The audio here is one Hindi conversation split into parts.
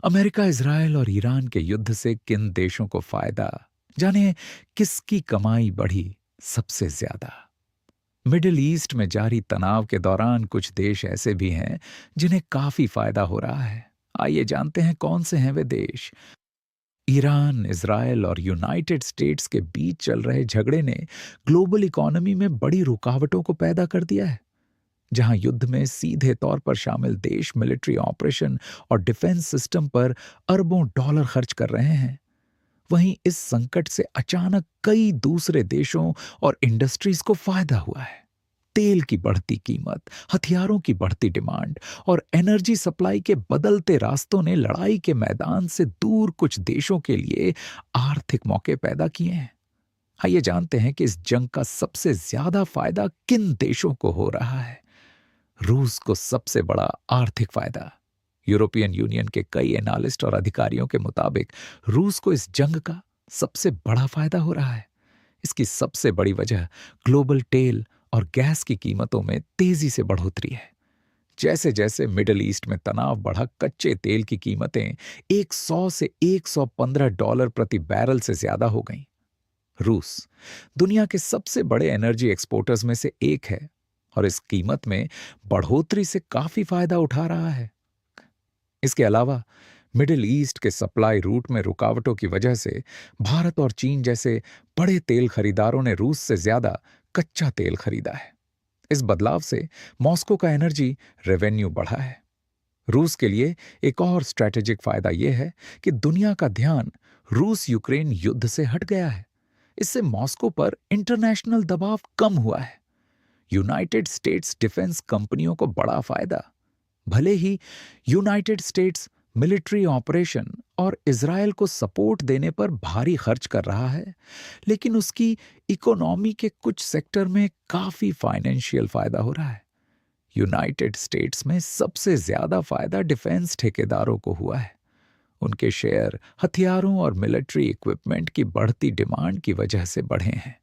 अमेरिका, इजराइल और ईरान के युद्ध से किन देशों को फायदा, जाने किसकी कमाई बढ़ी सबसे ज्यादा। मिडिल ईस्ट में जारी तनाव के दौरान कुछ देश ऐसे भी हैं जिन्हें काफी फायदा हो रहा है। आइए जानते हैं कौन से हैं वे देश। ईरान, इजराइल और यूनाइटेड स्टेट्स के बीच चल रहे झगड़े ने ग्लोबल इकोनॉमी में बड़ी रुकावटों को पैदा कर दिया है। जहां युद्ध में सीधे तौर पर शामिल देश मिलिट्री ऑपरेशन और डिफेंस सिस्टम पर अरबों डॉलर खर्च कर रहे हैं, वहीं इस संकट से अचानक कई दूसरे देशों और इंडस्ट्रीज को फायदा हुआ है। तेल की बढ़ती कीमत, हथियारों की बढ़ती डिमांड और एनर्जी सप्लाई के बदलते रास्तों ने लड़ाई के मैदान से दूर कुछ देशों के लिए आर्थिक मौके पैदा किए हैं। आइए जानते हैं कि इस जंग का सबसे ज्यादा फायदा किन देशों को हो रहा है। रूस को सबसे बड़ा आर्थिक फायदा। यूरोपियन यूनियन के कई एनालिस्ट और अधिकारियों के मुताबिक रूस को इस जंग का सबसे बड़ा फायदा हो रहा है। इसकी सबसे बड़ी वजह ग्लोबल तेल और गैस की कीमतों में तेजी से बढ़ोतरी है। जैसे जैसे मिडिल ईस्ट में तनाव बढ़ा, कच्चे तेल की कीमतें 100 से 115 डॉलर प्रति बैरल से ज्यादा हो गईं। रूस दुनिया के सबसे बड़े एनर्जी एक्सपोर्टर्स में से एक है और इस कीमत में बढ़ोतरी से काफी फायदा उठा रहा है। इसके अलावा मिडिल ईस्ट के सप्लाई रूट में रुकावटों की वजह से भारत और चीन जैसे बड़े तेल खरीदारों ने रूस से ज्यादा कच्चा तेल खरीदा है। इस बदलाव से मॉस्को का एनर्जी रेवेन्यू बढ़ा है। रूस के लिए एक और स्ट्रैटेजिक फायदा यह है कि दुनिया का ध्यान रूस यूक्रेन युद्ध से हट गया है। इससे मॉस्को पर इंटरनेशनल दबाव कम हुआ है। यूनाइटेड स्टेट्स डिफेंस कंपनियों को बड़ा फायदा। भले ही यूनाइटेड स्टेट्स मिलिट्री ऑपरेशन और इजरायल को सपोर्ट देने पर भारी खर्च कर रहा है, लेकिन उसकी इकोनॉमी के कुछ सेक्टर में काफी फाइनेंशियल फायदा हो रहा है। यूनाइटेड स्टेट्स में सबसे ज्यादा फायदा डिफेंस ठेकेदारों को हुआ है। उनके शेयर हथियारों और मिलिट्री इक्विपमेंट की बढ़ती डिमांड की वजह से बढ़े हैं।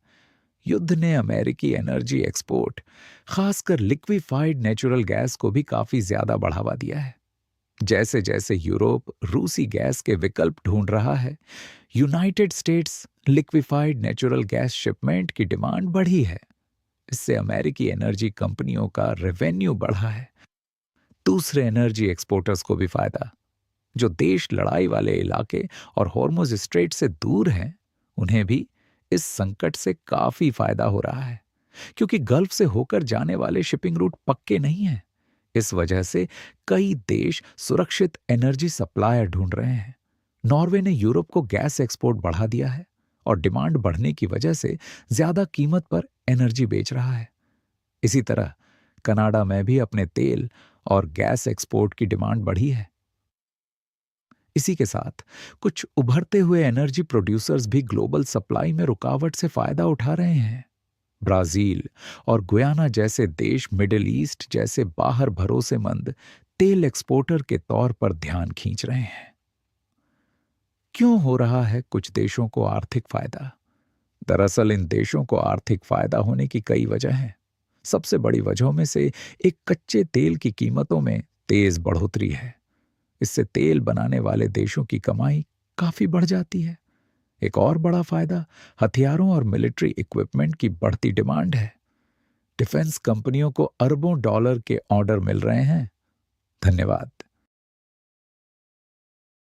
युद्ध ने अमेरिकी एनर्जी एक्सपोर्ट, खासकर लिक्विफाइड नेचुरल गैस को भी काफी ज्यादा बढ़ावा दिया है। जैसे जैसे यूरोप रूसी गैस के विकल्प ढूंढ रहा है, United states liquefied natural gas shipment की डिमांड बढ़ी है। इससे अमेरिकी एनर्जी कंपनियों का रेवेन्यू बढ़ा है। दूसरे एनर्जी एक्सपोर्टर्स को भी फायदा। जो देश लड़ाई वाले इलाके और हॉर्मुज स्ट्रेट से दूर हैं, उन्हें भी इस संकट से काफी फायदा हो रहा है, क्योंकि गल्फ से होकर जाने वाले शिपिंग रूट पक्के नहीं हैं। इस वजह से कई देश सुरक्षित एनर्जी सप्लायर ढूंढ रहे हैं। नॉर्वे ने यूरोप को गैस एक्सपोर्ट बढ़ा दिया है और डिमांड बढ़ने की वजह से ज्यादा कीमत पर एनर्जी बेच रहा है। इसी तरह कनाडा में भी अपने तेल और गैस एक्सपोर्ट की डिमांड बढ़ी है। इसी के साथ कुछ उभरते हुए एनर्जी प्रोड्यूसर्स भी ग्लोबल सप्लाई में रुकावट से फायदा उठा रहे हैं। ब्राजील और गुयाना जैसे देश मिडिल ईस्ट जैसे बाहर भरोसेमंद तेल एक्सपोर्टर के तौर पर ध्यान खींच रहे हैं। क्यों हो रहा है कुछ देशों को आर्थिक फायदा? दरअसल इन देशों को आर्थिक फायदा होने की कई वजह हैं। सबसे बड़ी वजहों में से एक कच्चे तेल की कीमतों में तेज बढ़ोतरी है। इससे तेल बनाने वाले देशों की कमाई काफी बढ़ जाती है। एक और बड़ा फायदा हथियारों और मिलिट्री इक्विपमेंट की बढ़ती डिमांड है। डिफेंस कंपनियों को अरबों डॉलर के ऑर्डर मिल रहे हैं। धन्यवाद।